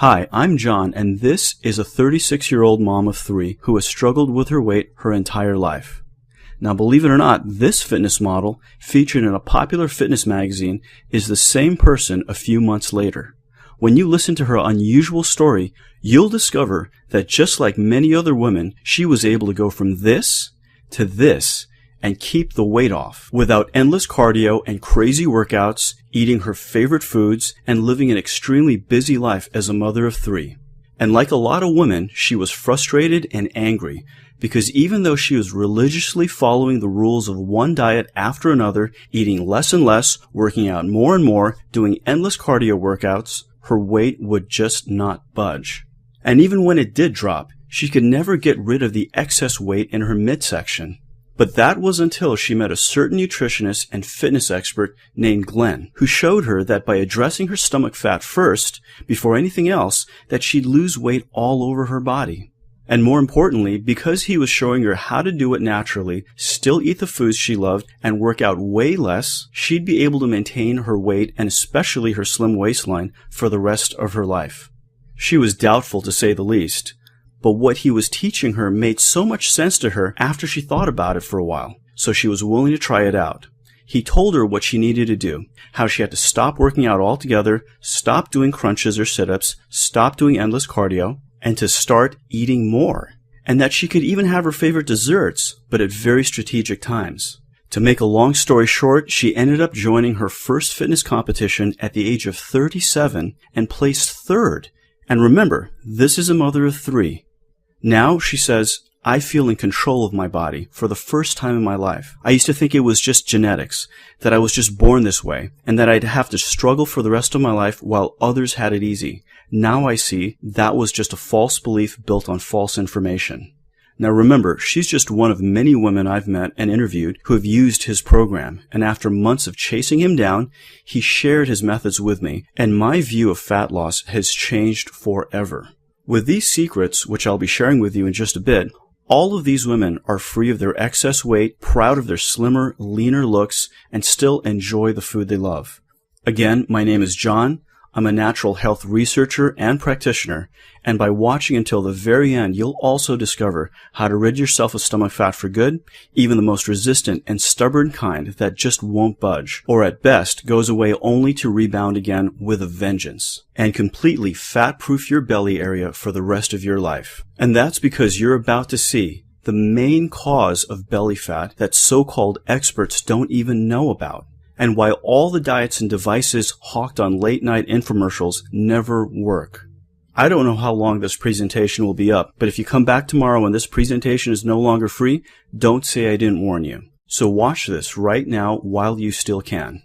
Hi, I'm John, and this is a 36-year-old mom of 3 who has struggled with her weight her entire life. Now, believe it or not, this fitness model, featured in a popular fitness magazine, is the same person a few months later. When you listen to her unusual story, you'll discover that just like many other women, she was able to go from this to this and keep the weight off without endless cardio and crazy workouts, eating her favorite foods, and living an extremely busy life as a mother of 3. And like a lot of women, she was frustrated and angry because even though she was religiously following the rules of one diet after another, eating less and less, working out more and more, doing endless cardio workouts, her weight would just not budge. And even when it did drop, she could never get rid of the excess weight in her midsection. But that was until she met a certain nutritionist and fitness expert named Glenn, who showed her that by addressing her stomach fat first, before anything else, that she'd lose weight all over her body. And more importantly, because he was showing her how to do it naturally, still eat the foods she loved, and work out way less, she'd be able to maintain her weight and especially her slim waistline for the rest of her life. She was doubtful, to say the least. But what he was teaching her made so much sense to her after she thought about it for a while, so she was willing to try it out. He told her what she needed to do, how she had to stop working out altogether, stop doing crunches or sit-ups, stop doing endless cardio, and to start eating more. And that she could even have her favorite desserts, but at very strategic times. To make a long story short, she ended up joining her first fitness competition at the age of 37 and placed 3rd. And remember, this is a mother of 3. Now, she says, I feel in control of my body for the first time in my life. I used to think it was just genetics, that I was just born this way, and that I'd have to struggle for the rest of my life while others had it easy. Now I see that was just a false belief built on false information. Now remember, she's just one of many women I've met and interviewed who have used his program, and after months of chasing him down, he shared his methods with me, and my view of fat loss has changed forever. With these secrets, which I'll be sharing with you in just a bit, all of these women are free of their excess weight, proud of their slimmer, leaner looks, and still enjoy the food they love. Again, my name is John. I'm a natural health researcher and practitioner, and by watching until the very end, you'll also discover how to rid yourself of stomach fat for good, even the most resistant and stubborn kind that just won't budge, or at best goes away only to rebound again with a vengeance, and completely fat-proof your belly area for the rest of your life. And that's because you're about to see the main cause of belly fat that so-called experts don't even know about. And why all the diets and devices hawked on late-night infomercials never work. I don't know how long this presentation will be up, but if you come back tomorrow and this presentation is no longer free, don't say I didn't warn you. So watch this right now while you still can.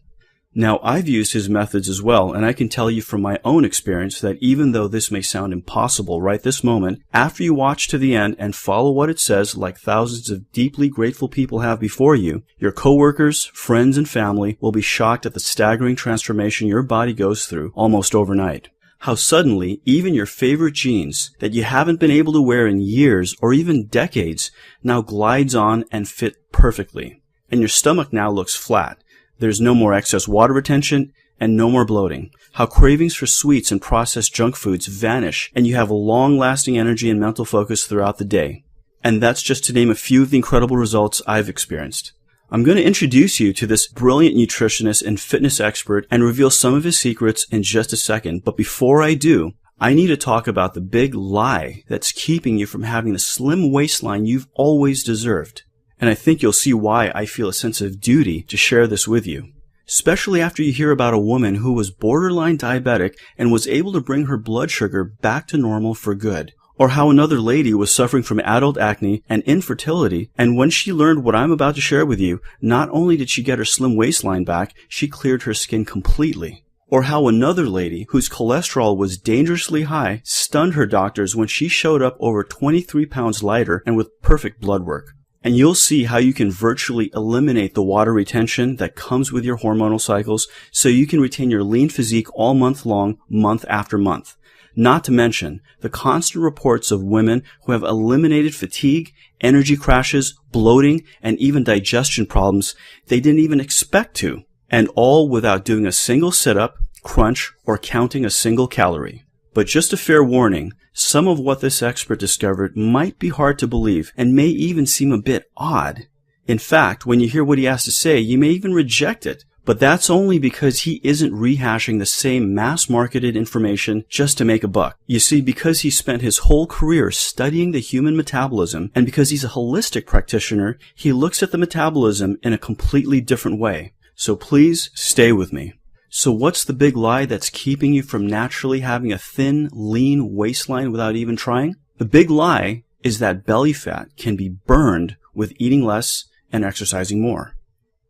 Now, I've used his methods as well, and I can tell you from my own experience that even though this may sound impossible right this moment, after you watch to the end and follow what it says like thousands of deeply grateful people have before you, your coworkers, friends, and family will be shocked at the staggering transformation your body goes through almost overnight. How suddenly, even your favorite jeans that you haven't been able to wear in years or even decades now glides on and fit perfectly. And your stomach now looks flat. There's no more excess water retention and no more bloating. How cravings for sweets and processed junk foods vanish and you have a long-lasting energy and mental focus throughout the day. And that's just to name a few of the incredible results I've experienced. I'm going to introduce you to this brilliant nutritionist and fitness expert and reveal some of his secrets in just a second. But before I do, I need to talk about the big lie that's keeping you from having the slim waistline you've always deserved. And I think you'll see why I feel a sense of duty to share this with you. Especially after you hear about a woman who was borderline diabetic and was able to bring her blood sugar back to normal for good. Or how another lady was suffering from adult acne and infertility, and when she learned what I'm about to share with you, not only did she get her slim waistline back, she cleared her skin completely. Or how another lady, whose cholesterol was dangerously high, stunned her doctors when she showed up over 23 pounds lighter and with perfect blood work. And you'll see how you can virtually eliminate the water retention that comes with your hormonal cycles so you can retain your lean physique all month long, month after month. Not to mention the constant reports of women who have eliminated fatigue, energy crashes, bloating, and even digestion problems they didn't even expect to, and all without doing a single sit-up, crunch, or counting a single calorie. But just a fair warning, some of what this expert discovered might be hard to believe and may even seem a bit odd. In fact, when you hear what he has to say, you may even reject it. But that's only because he isn't rehashing the same mass-marketed information just to make a buck. You see, because he spent his whole career studying the human metabolism, and because he's a holistic practitioner, he looks at the metabolism in a completely different way. So please stay with me. So what's the big lie that's keeping you from naturally having a thin, lean waistline without even trying? The big lie is that belly fat can be burned with eating less and exercising more.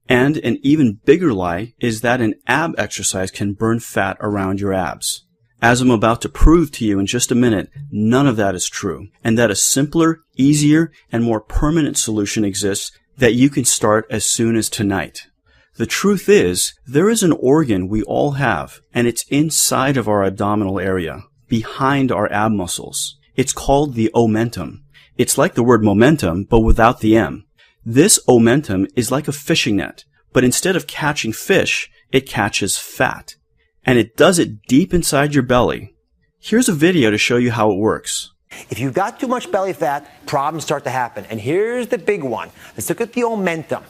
And an even bigger lie is that an ab exercise can burn fat around your abs. As I'm about to prove to you in just a minute, none of that is true, and that a simpler, easier, and more permanent solution exists that you can start as soon as tonight. The truth is, there is an organ we all have, and it's inside of our abdominal area, behind our ab muscles. It's called the omentum. It's like the word momentum, but without the M. This omentum is like a fishing net, but instead of catching fish, it catches fat. And it does it deep inside your belly. Here's a video to show you how it works. If you've got too much belly fat, problems start to happen. And here's the big one. Let's look at the omentum.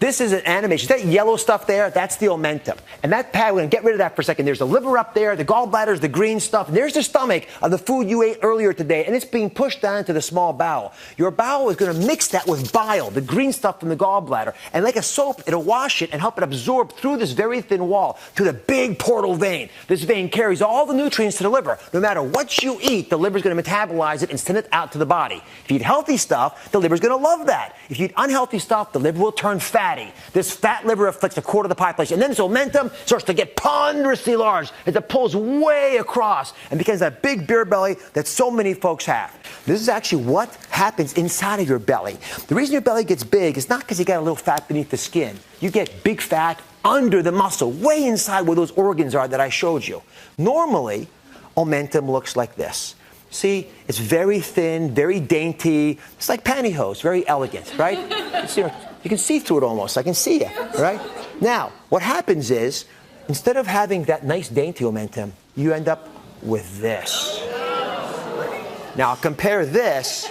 This is an animation. That yellow stuff there, that's the omentum. And that pad, we're going to get rid of that for a second. There's the liver up there, the gallbladders, the green stuff. And there's the stomach of the food you ate earlier today, and it's being pushed down into the small bowel. Your bowel is going to mix that with bile, the green stuff from the gallbladder. And like a soap, it'll wash it and help it absorb through this very thin wall to the big portal vein. This vein carries all the nutrients to the liver. No matter what you eat, the liver's going to metabolize it and send it out to the body. If you eat healthy stuff, the liver's going to love that. If you eat unhealthy stuff, the liver will turn fatty. This fat liver afflicts a quarter of the population. And then this omentum starts to get ponderously large as it pulls way across and becomes that big beer belly that so many folks have. This is actually what happens inside of your belly. The reason your belly gets big is not because you got a little fat beneath the skin. You get big fat under the muscle, way inside where those organs are that I showed you. Normally, omentum looks like this. See, it's very thin, very dainty. It's like pantyhose, very elegant, right? You can see through it almost. I can see you, right? Now, what happens is, instead of having that nice dainty omentum, you end up with this. Now, compare this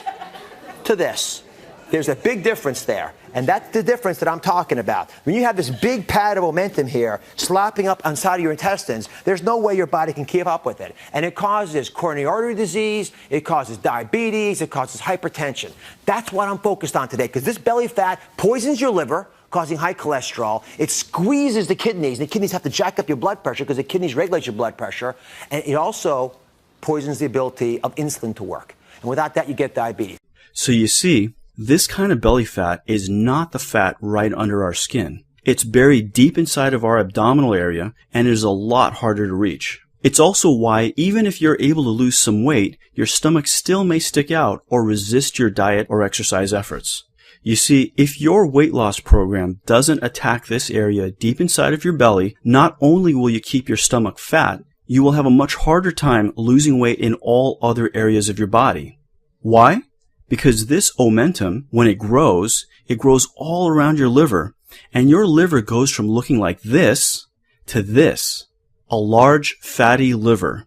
to this. There's a big difference there. And that's the difference that I'm talking about. When you have this big pad of omentum here slapping up inside of your intestines, there's no way your body can keep up with it. And it causes coronary artery disease, it causes diabetes, it causes hypertension. That's what I'm focused on today, because this belly fat poisons your liver, causing high cholesterol. It squeezes the kidneys. The kidneys have to jack up your blood pressure because the kidneys regulate your blood pressure. And it also poisons the ability of insulin to work. And without that, you get diabetes. So you see, this kind of belly fat is not the fat right under our skin. It's buried deep inside of our abdominal area and is a lot harder to reach. It's also why even if you're able to lose some weight, your stomach still may stick out or resist your diet or exercise efforts. You see, if your weight loss program doesn't attack this area deep inside of your belly, not only will you keep your stomach fat, you will have a much harder time losing weight in all other areas of your body. Why? Because this omentum, when it grows all around your liver, and your liver goes from looking like this to this, a large fatty liver.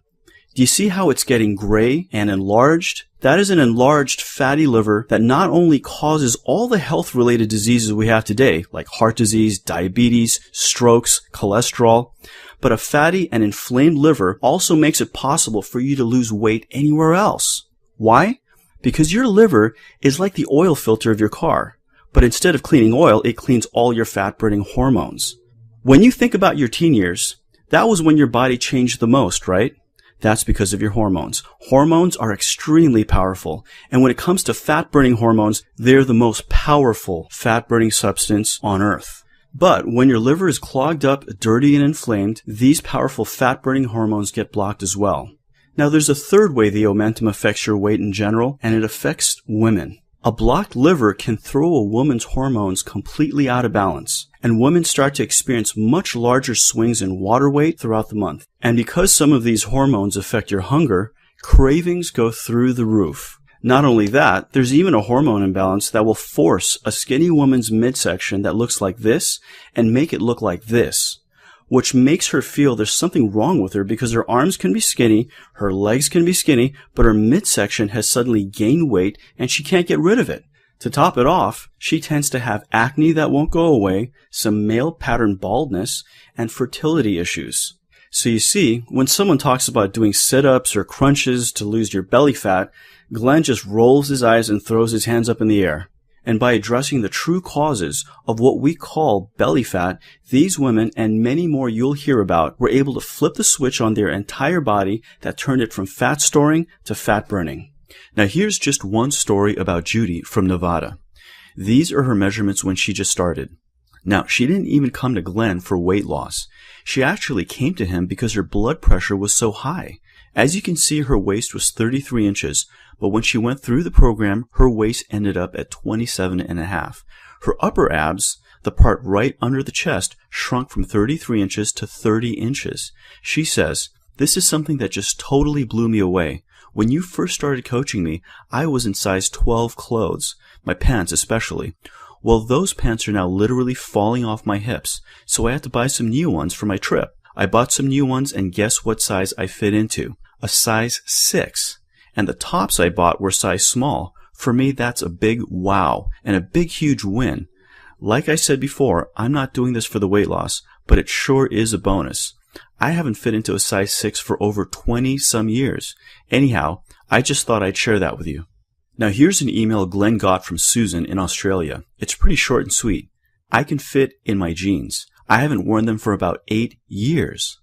Do you see how it's getting gray and enlarged? That is an enlarged fatty liver that not only causes all the health-related diseases we have today, like heart disease, diabetes, strokes, cholesterol, but a fatty and inflamed liver also makes it possible for you to lose weight anywhere else. Why? Because your liver is like the oil filter of your car, but instead of cleaning oil, it cleans all your fat-burning hormones. When you think about your teen years, that was when your body changed the most, right? That's because of your hormones. Hormones are extremely powerful, and when it comes to fat-burning hormones, they're the most powerful fat-burning substance on earth. But when your liver is clogged up, dirty, and inflamed, these powerful fat-burning hormones get blocked as well. Now, there's a third way the omentum affects your weight in general, and it affects women. A blocked liver can throw a woman's hormones completely out of balance, and women start to experience much larger swings in water weight throughout the month. And because some of these hormones affect your hunger, cravings go through the roof. Not only that, there's even a hormone imbalance that will force a skinny woman's midsection that looks like this and make it look like this. which makes her feel there's something wrong with her because her arms can be skinny, her legs can be skinny, but her midsection has suddenly gained weight and she can't get rid of it. To top it off, she tends to have acne that won't go away, some male pattern baldness, and fertility issues. So you see, when someone talks about doing sit-ups or crunches to lose your belly fat, Glenn just rolls his eyes and throws his hands up in the air. And by addressing the true causes of what we call belly fat, these women and many more you'll hear about were able to flip the switch on their entire body that turned it from fat storing to fat burning. Now here's just one story about Judy from Nevada. These are her measurements when she just started. Now, she didn't even come to Glenn for weight loss. She actually came to him because her blood pressure was so high. As you can see, her waist was 33 inches, but when she went through the program, her waist ended up at 27.5. Her upper abs, the part right under the chest, shrunk from 33 inches to 30 inches. She says, "This is something that just totally blew me away. When you first started coaching me, I was in size 12 clothes, my pants especially. Well, those pants are now literally falling off my hips, so I had to buy some new ones for my trip. I bought some new ones, and guess what size I fit into? A size 6. And the tops I bought were size small. For me, that's a big wow, and a big huge win. Like I said before, I'm not doing this for the weight loss, but it sure is a bonus. I haven't fit into a size 6 for over 20 some years. Anyhow, I just thought I'd share that with you." Now here's an email Glenn got from Susan in Australia. It's pretty short and sweet. "I can fit in my jeans. I haven't worn them for about 8 years.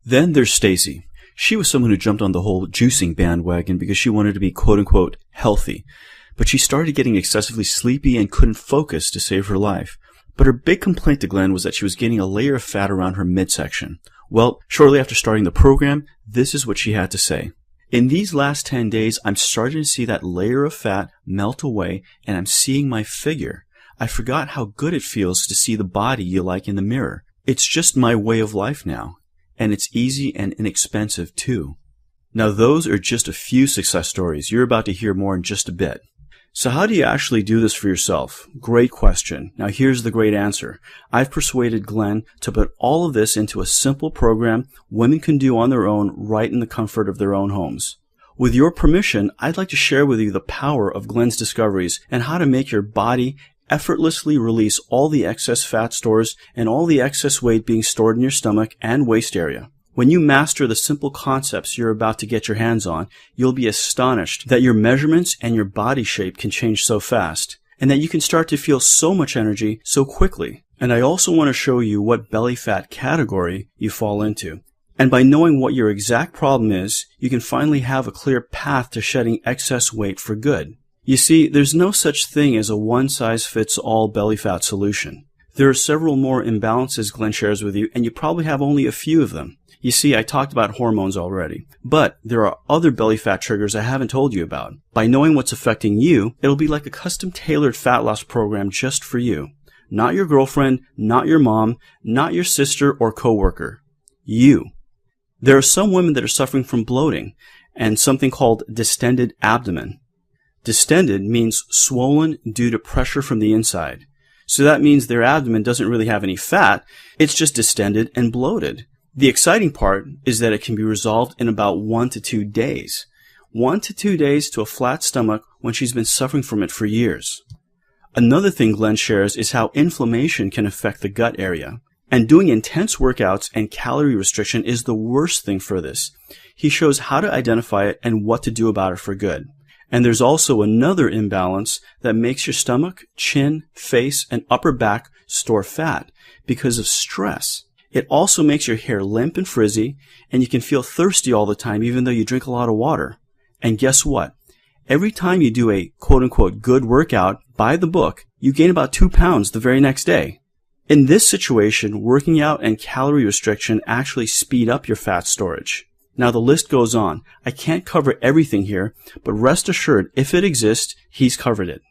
Then there's Stacy. She was someone who jumped on the whole juicing bandwagon because she wanted to be quote-unquote healthy. But she started getting excessively sleepy and couldn't focus to save her life. But her big complaint to Glenn was that she was gaining a layer of fat around her midsection. Well, shortly after starting the program, this is what she had to say. "In these last 10 days, I'm starting to see that layer of fat melt away, and I'm seeing my figure. I forgot how good it feels to see the body you like in the mirror. It's just my way of life now. And it's easy and inexpensive, too." Now, those are just a few success stories. You're about to hear more in just a bit. So how do you actually do this for yourself? Great question. Now here's the great answer. I've persuaded Glenn to put all of this into a simple program women can do on their own right in the comfort of their own homes. With your permission, I'd like to share with you the power of Glenn's discoveries and how to make your body effortlessly release all the excess fat stores and all the excess weight being stored in your stomach and waist area. When you master the simple concepts you're about to get your hands on, you'll be astonished that your measurements and your body shape can change so fast, and that you can start to feel so much energy so quickly. And I also want to show you what belly fat category you fall into. And by knowing what your exact problem is, you can finally have a clear path to shedding excess weight for good. You see, there's no such thing as a one-size-fits-all belly fat solution. There are several more imbalances Glenn shares with you, and you probably have only a few of them. You see, I talked about hormones already, but there are other belly fat triggers I haven't told you about. By knowing what's affecting you, it'll be like a custom-tailored fat loss program just for you. Not your girlfriend, not your mom, not your sister or coworker. You. There are some women that are suffering from bloating and something called distended abdomen. Distended means swollen due to pressure from the inside. So that means their abdomen doesn't really have any fat, it's just distended and bloated. The exciting part is that it can be resolved in about 1 to 2 days. 1 to 2 days to a flat stomach when she's been suffering from it for years. Another thing Glenn shares is how inflammation can affect the gut area. And doing intense workouts and calorie restriction is the worst thing for this. He shows how to identify it and what to do about it for good. And there's also another imbalance that makes your stomach, chin, face, and upper back store fat because of stress. It also makes your hair limp and frizzy, and you can feel thirsty all the time even though you drink a lot of water. And guess what? Every time you do a quote-unquote good workout by the book, you gain about 2 pounds the very next day. In this situation, working out and calorie restriction actually speed up your fat storage. Now the list goes on. I can't cover everything here, but rest assured, if it exists, he's covered it.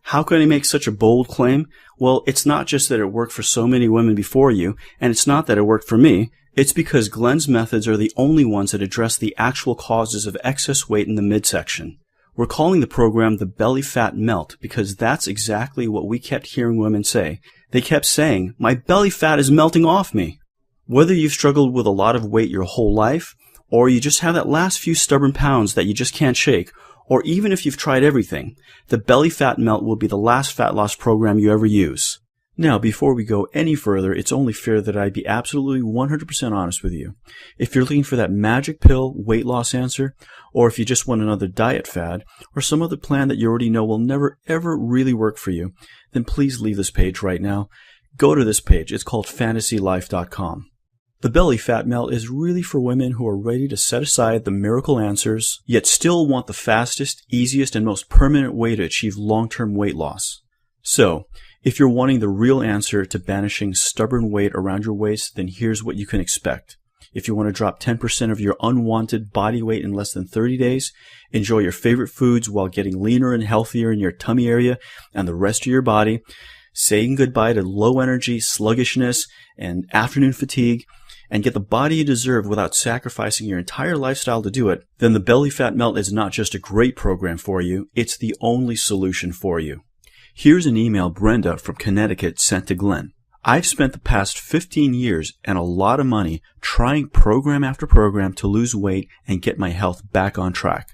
How can I make such a bold claim? Well, it's not just that it worked for so many women before you, and it's not that it worked for me. It's because Glenn's methods are the only ones that address the actual causes of excess weight in the midsection. We're calling the program the belly fat melt because that's exactly what we kept hearing women say. They kept saying, "My belly fat is melting off me." Whether you've struggled with a lot of weight your whole life, or you just have that last few stubborn pounds that you just can't shake, or even if you've tried everything, the Belly Fat Melt will be the last fat loss program you ever use. Now, before we go any further, it's only fair that I be absolutely 100% honest with you. If you're looking for that magic pill weight loss answer, or if you just want another diet fad, or some other plan that you already know will never ever really work for you, then please leave this page right now. Go to this page. It's called fantasylife.com. The Belly Fat Melt is really for women who are ready to set aside the miracle answers, yet still want the fastest, easiest, and most permanent way to achieve long-term weight loss. So, if you're wanting the real answer to banishing stubborn weight around your waist, then here's what you can expect. If you want to drop 10% of your unwanted body weight in less than 30 days, enjoy your favorite foods while getting leaner and healthier in your tummy area and the rest of your body, saying goodbye to low energy, sluggishness, and afternoon fatigue, and get the body you deserve without sacrificing your entire lifestyle to do it, then the Belly Fat Melt is not just a great program for you, it's the only solution for you. Here's an email Brenda from Connecticut sent to Glenn. I've spent the past 15 years and a lot of money trying program after program to lose weight and get my health back on track.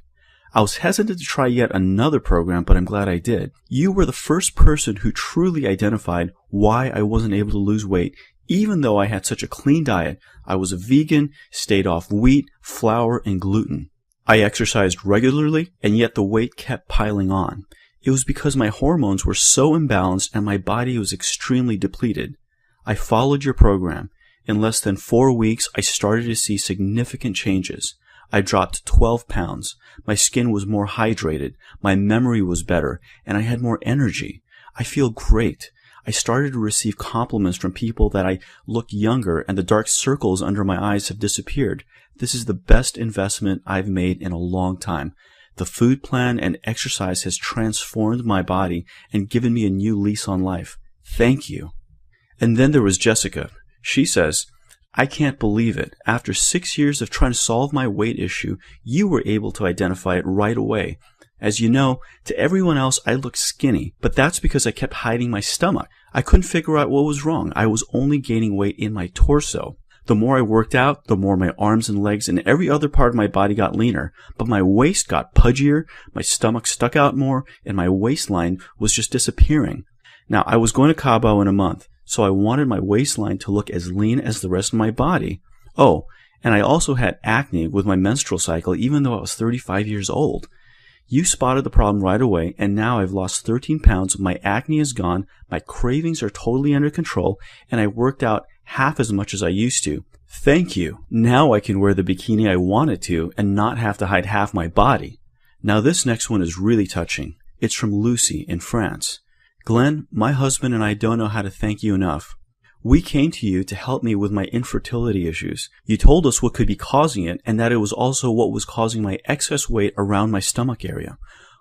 I was hesitant to try yet another program, but I'm glad I did. You were the first person who truly identified why I wasn't able to lose weight, even though I had such a clean diet. I was a vegan, stayed off wheat, flour, and gluten. I exercised regularly, and yet the weight kept piling on. It was because my hormones were so imbalanced and my body was extremely depleted. I followed your program. In less than 4 weeks, I started to see significant changes. I dropped 12 pounds. My skin was more hydrated. My memory was better, and I had more energy. I feel great. I started to receive compliments from people that I look younger and the dark circles under my eyes have disappeared. This is the best investment I've made in a long time. The food plan and exercise has transformed my body and given me a new lease on life. Thank you. And then there was Jessica. She says, I can't believe it. After 6 years of trying to solve my weight issue, you were able to identify it right away. As you know, to everyone else, I look skinny, but that's because I kept hiding my stomach. I couldn't figure out what was wrong. I was only gaining weight in my torso. The more I worked out, the more my arms and legs and every other part of my body got leaner, but my waist got pudgier, my stomach stuck out more, and my waistline was just disappearing. Now, I was going to Cabo in a month, so I wanted my waistline to look as lean as the rest of my body. Oh, and I also had acne with my menstrual cycle even though I was 35 years old. You spotted the problem right away, and now I've lost 13 pounds, my acne is gone, my cravings are totally under control, and I worked out half as much as I used to. Thank you. Now I can wear the bikini I wanted to and not have to hide half my body. Now this next one is really touching. It's from Lucy in France. Glenn, my husband and I don't know how to thank you enough. We came to you to help me with my infertility issues. You told us what could be causing it and that it was also what was causing my excess weight around my stomach area.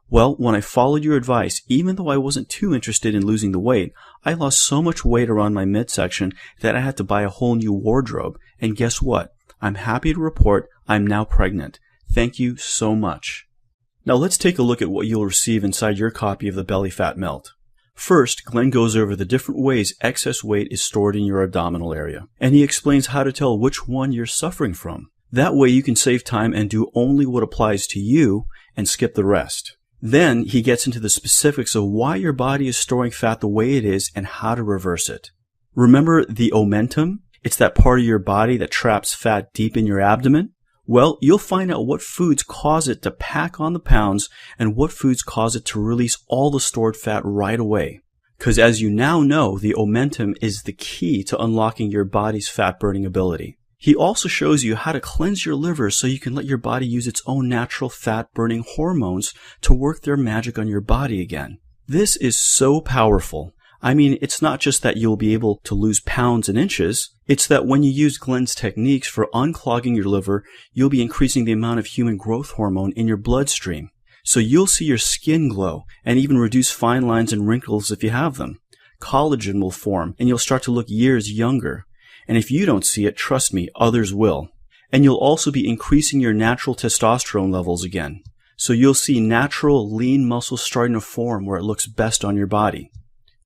Well, when I followed your advice, even though I wasn't too interested in losing the weight, I lost so much weight around my midsection that I had to buy a whole new wardrobe. And guess what? I'm happy to report I'm now pregnant. Thank you so much. Now let's take a look at what you'll receive inside your copy of the Belly Fat Melt. First, Glenn goes over the different ways excess weight is stored in your abdominal area, and he explains how to tell which one you're suffering from. That way you can save time and do only what applies to you and skip the rest. Then he gets into the specifics of why your body is storing fat the way it is and how to reverse it. Remember the omentum? It's that part of your body that traps fat deep in your abdomen. Well, you'll find out what foods cause it to pack on the pounds and what foods cause it to release all the stored fat right away. Because as you now know, the omentum is the key to unlocking your body's fat-burning ability. He also shows you how to cleanse your liver so you can let your body use its own natural fat-burning hormones to work their magic on your body again. This is so powerful. I mean, it's not just that you'll be able to lose pounds and inches. It's that when you use Glenn's techniques for unclogging your liver, you'll be increasing the amount of human growth hormone in your bloodstream. So you'll see your skin glow and even reduce fine lines and wrinkles if you have them. Collagen will form and you'll start to look years younger. And if you don't see it, trust me, others will. And you'll also be increasing your natural testosterone levels again. So you'll see natural lean muscles starting to form where it looks best on your body.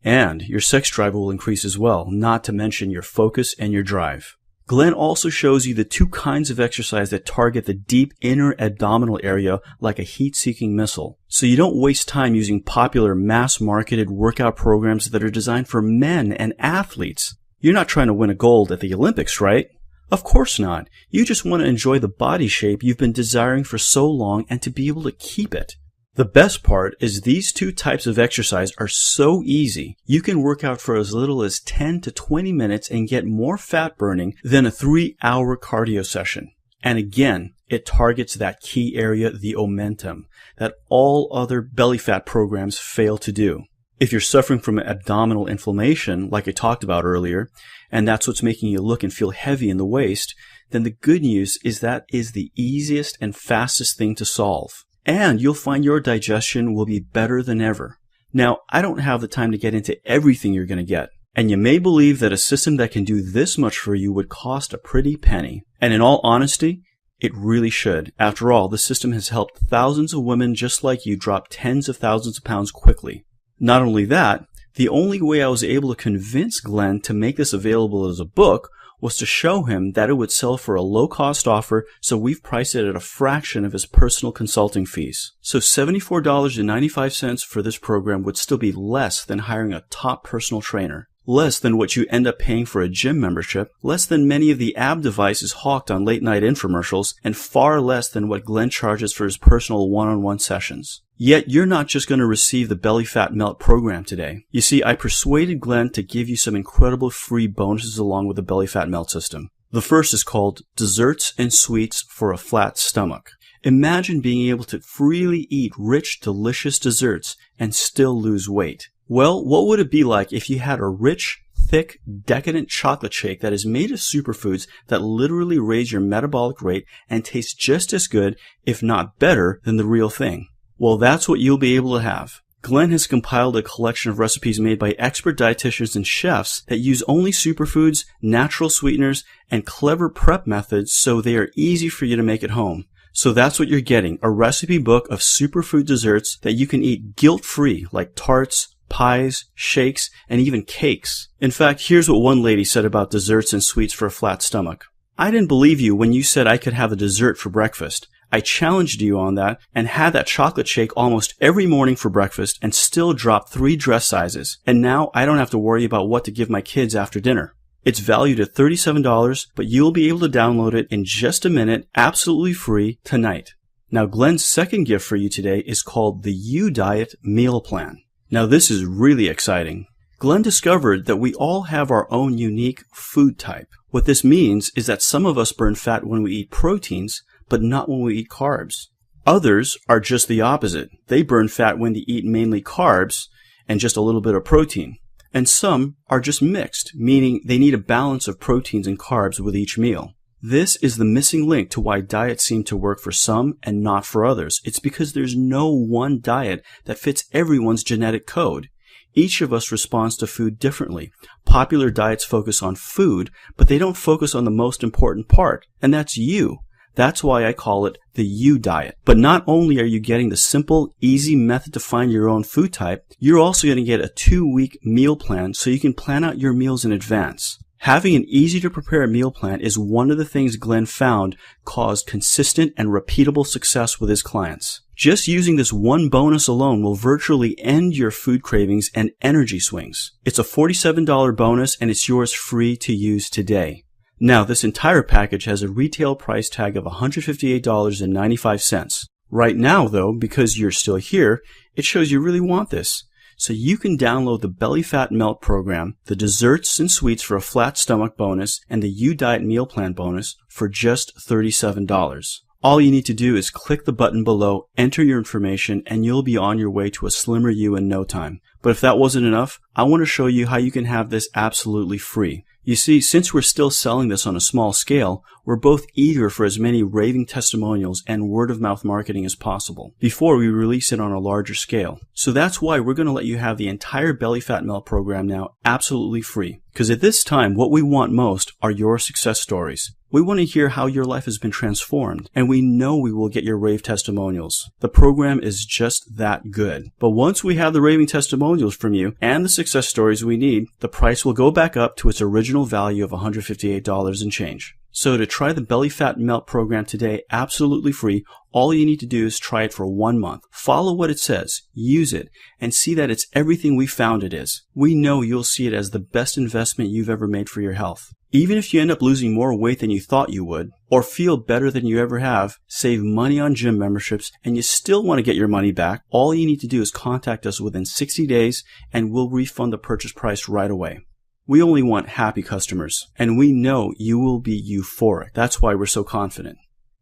And your sex drive will increase as well, not to mention your focus and your drive. Glenn also shows you the two kinds of exercise that target the deep inner abdominal area like a heat-seeking missile. So you don't waste time using popular mass-marketed workout programs that are designed for men and athletes. You're not trying to win a gold at the Olympics, right? Of course not. You just want to enjoy the body shape you've been desiring for so long and to be able to keep it. The best part is these two types of exercise are so easy, you can work out for as little as 10 to 20 minutes and get more fat burning than a 3-hour cardio session. And again, it targets that key area, the omentum, that all other belly fat programs fail to do. If you're suffering from abdominal inflammation, like I talked about earlier, and that's what's making you look and feel heavy in the waist, then the good news is that is the easiest and fastest thing to solve. And you'll find your digestion will be better than ever. Now, I don't have the time to get into everything you're going to get. And you may believe that a system that can do this much for you would cost a pretty penny. And in all honesty, it really should. After all, the system has helped thousands of women just like you drop tens of thousands of pounds quickly. Not only that, the only way I was able to convince Glenn to make this available as a book was to show him that it would sell for a low-cost offer, so we've priced it at a fraction of his personal consulting fees. So $74.95 for this program would still be less than hiring a top personal trainer, less than what you end up paying for a gym membership, less than many of the ab devices hawked on late-night infomercials, and far less than what Glenn charges for his personal one-on-one sessions. Yet you're not just going to receive the Belly Fat Melt program today. You see, I persuaded Glenn to give you some incredible free bonuses along with the Belly Fat Melt system. The first is called Desserts and Sweets for a Flat Stomach. Imagine being able to freely eat rich, delicious desserts and still lose weight. Well, what would it be like if you had a rich, thick, decadent chocolate shake that is made of superfoods that literally raise your metabolic rate and taste just as good, if not better, than the real thing? Well, that's what you'll be able to have. Glenn has compiled a collection of recipes made by expert dietitians and chefs that use only superfoods, natural sweeteners, and clever prep methods so they are easy for you to make at home. So that's what you're getting, a recipe book of superfood desserts that you can eat guilt-free, like tarts, pies, shakes, and even cakes. In fact, here's what one lady said about desserts and sweets for a flat stomach. I didn't believe you when you said I could have a dessert for breakfast. I challenged you on that and had that chocolate shake almost every morning for breakfast and still dropped 3 dress sizes. And now I don't have to worry about what to give my kids after dinner. It's valued at $37, but you'll be able to download it in just a minute, absolutely free, tonight. Now, Glenn's second gift for you today is called the U Diet Meal Plan. Now, this is really exciting. Glenn discovered that we all have our own unique food type. What this means is that some of us burn fat when we eat proteins, but not when we eat carbs. Others are just the opposite. They burn fat when they eat mainly carbs and just a little bit of protein. And some are just mixed, meaning they need a balance of proteins and carbs with each meal. This is the missing link to why diets seem to work for some and not for others. It's because there's no one diet that fits everyone's genetic code. Each of us responds to food differently. Popular diets focus on food, but they don't focus on the most important part, and that's you. That's why I call it the U Diet. But not only are you getting the simple, easy method to find your own food type, you're also going to get a 2-week meal plan so you can plan out your meals in advance. Having an easy-to-prepare meal plan is one of the things Glenn found caused consistent and repeatable success with his clients. Just using this one bonus alone will virtually end your food cravings and energy swings. It's a $47 bonus and it's yours free to use today. Now, this entire package has a retail price tag of $158.95. Right now, though, because you're still here, it shows you really want this. So you can download the Belly Fat Melt program, the Desserts and Sweets for a Flat Stomach bonus, and the U Diet Meal Plan bonus for just $37. All you need to do is click the button below, enter your information, and you'll be on your way to a slimmer you in no time. But if that wasn't enough, I want to show you how you can have this absolutely free. You see, since we're still selling this on a small scale, We're both eager for as many raving testimonials and word-of-mouth marketing as possible before we release it on a larger scale. So that's why we're going to let you have the entire Belly Fat Melt program now absolutely free. Because at this time, what we want most are your success stories. We want to hear how your life has been transformed, and we know we will get your rave testimonials. The program is just that good. But once we have the raving testimonials from you and the success stories we need, the price will go back up to its original value of $158 and change. So to try the Belly Fat Melt program today absolutely free, all you need to do is try it for 1 month. Follow what it says, use it, and see that it's everything we found it is. We know you'll see it as the best investment you've ever made for your health. Even if you end up losing more weight than you thought you would, or feel better than you ever have, save money on gym memberships, and you still want to get your money back, all you need to do is contact us within 60 days and we'll refund the purchase price right away. We only want happy customers, and we know you will be euphoric. That's why we're so confident.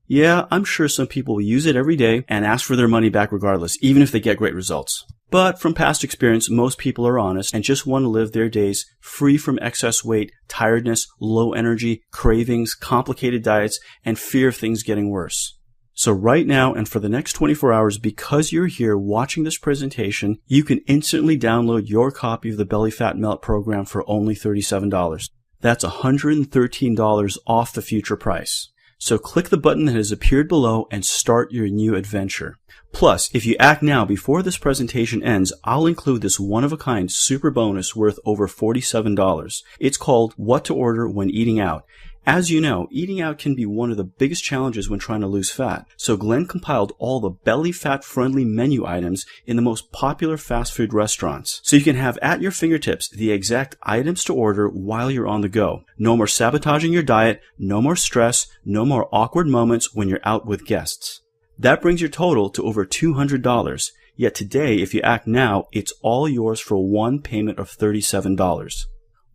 Yeah, I'm sure some people will use it every day and ask for their money back regardless, even if they get great results. But from past experience, most people are honest and just want to live their days free from excess weight, tiredness, low energy, cravings, complicated diets, and fear of things getting worse. So right now and for the next 24 hours, because you're here watching this presentation, you can instantly download your copy of the Belly Fat Melt program for only $37. That's $113 off the future price. So click the button that has appeared below and start your new adventure. Plus, if you act now before this presentation ends, I'll include this one-of-a-kind super bonus worth over $47. It's called What to Order When Eating Out. As you know, eating out can be one of the biggest challenges when trying to lose fat. So Glenn compiled all the belly fat friendly menu items in the most popular fast food restaurants. So you can have at your fingertips the exact items to order while you're on the go. No more sabotaging your diet, no more stress, no more awkward moments when you're out with guests. That brings your total to over $200. Yet today, if you act now, it's all yours for one payment of $37.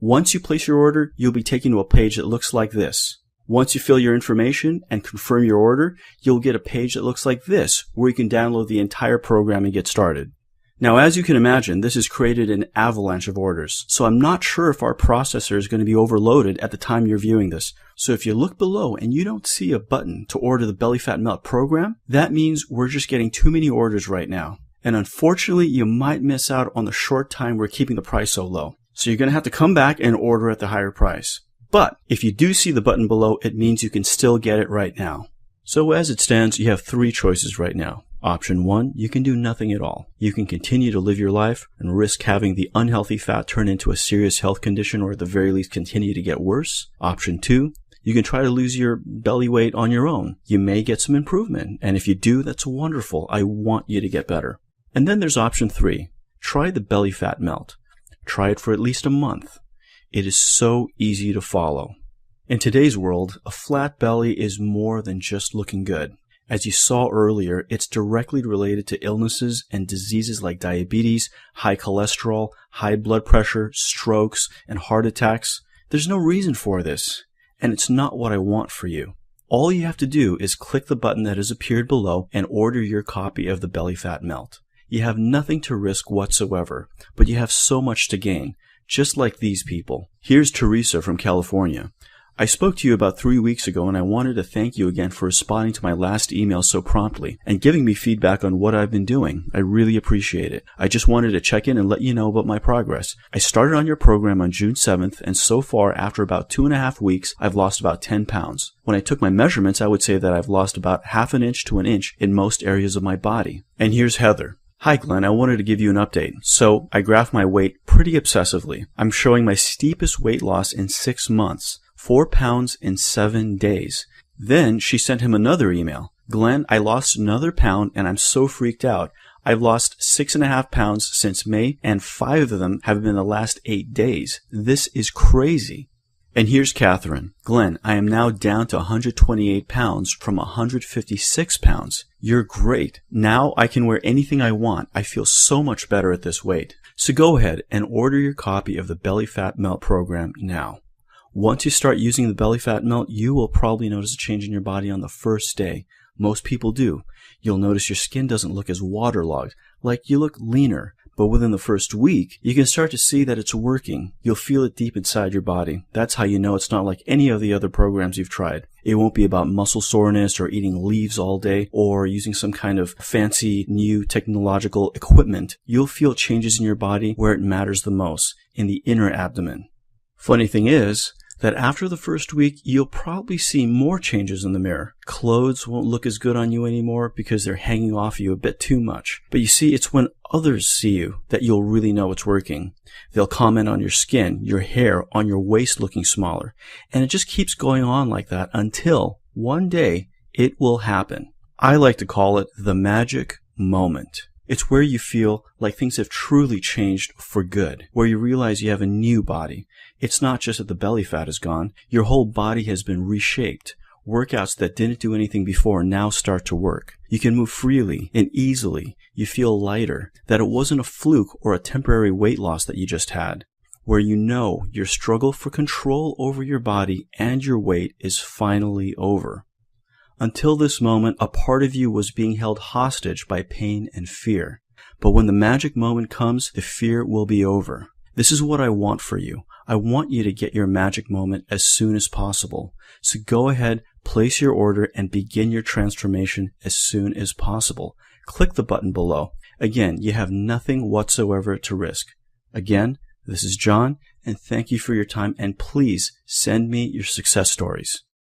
Once you place your order, you'll be taken to a page that looks like this. Once you fill your information and confirm your order, you'll get a page that looks like this, where you can download the entire program and get started. Now, as you can imagine, this has created an avalanche of orders, so I'm not sure if our processor is going to be overloaded at the time you're viewing this. So if you look below and you don't see a button to order the Belly Fat Melt program, that means we're just getting too many orders right now. And unfortunately, you might miss out on the short time we're keeping the price so low. So you're going to have to come back and order at the higher price. But if you do see the button below, it means you can still get it right now. So as it stands, you have three choices right now. Option 1, you can do nothing at all. You can continue to live your life and risk having the unhealthy fat turn into a serious health condition or at the very least continue to get worse. Option 2, you can try to lose your belly weight on your own. You may get some improvement, and if you do, that's wonderful. I want you to get better. And then there's option 3, try the Belly Fat Melt. Try it for at least a month. It is so easy to follow. In today's world, a flat belly is more than just looking good. As you saw earlier, it's directly related to illnesses and diseases like diabetes, high cholesterol, high blood pressure, strokes, and heart attacks. There's no reason for this, and it's not what I want for you. All you have to do is click the button that has appeared below and order your copy of the Belly Fat Melt. You have nothing to risk whatsoever, but you have so much to gain, just like these people. Here's Teresa from California. I spoke to you about 3 weeks ago, and I wanted to thank you again for responding to my last email so promptly and giving me feedback on what I've been doing. I really appreciate it. I just wanted to check in and let you know about my progress. I started on your program on June 7th, and so far, after about 2.5 weeks, I've lost about 10 pounds. When I took my measurements, I would say that I've lost about ½ an inch to an inch in most areas of my body. And here's Heather. Hi Glenn, I wanted to give you an update. So, I graph my weight pretty obsessively. I'm showing my steepest weight loss in 6 months. 4 pounds in 7 days. Then she sent him another email. Glenn, I lost another pound and I'm so freaked out. I've lost 6.5 pounds since May and 5 of them have been the last 8 days. This is crazy. And here's Catherine. Glenn, I am now down to 128 pounds from 156 pounds. You're great. Now I can wear anything I want. I feel so much better at this weight. So go ahead and order your copy of the Belly Fat Melt program now. Once you start using the Belly Fat Melt, you will probably notice a change in your body on the first day. Most people do. You'll notice your skin doesn't look as waterlogged, like you look leaner, But within the first week, you can start to see that it's working. You'll feel it deep inside your body. That's how you know it's not like any of the other programs you've tried. It won't be about muscle soreness or eating leaves all day or using some kind of fancy new technological equipment. You'll feel changes in your body where it matters the most, in the inner abdomen. Funny thing is that after the first week, you'll probably see more changes in the mirror. Clothes won't look as good on you anymore because they're hanging off you a bit too much. But you see, it's when others see you that you'll really know it's working. They'll comment on your skin, your hair, on your waist looking smaller. And it just keeps going on like that until one day it will happen. I like to call it the magic moment. It's where you feel like things have truly changed for good, where you realize you have a new body. It's not just that the belly fat is gone. Your whole body has been reshaped. Workouts that didn't do anything before now start to work. You can move freely and easily. You feel lighter, that it wasn't a fluke or a temporary weight loss that you just had, where you know your struggle for control over your body and your weight is finally over. Until this moment, a part of you was being held hostage by pain and fear. But when the magic moment comes, the fear will be over. This is what I want for you. I want you to get your magic moment as soon as possible. So go ahead, place your order, and begin your transformation as soon as possible. Click the button below. Again, you have nothing whatsoever to risk. Again, this is John, and thank you for your time, and please send me your success stories.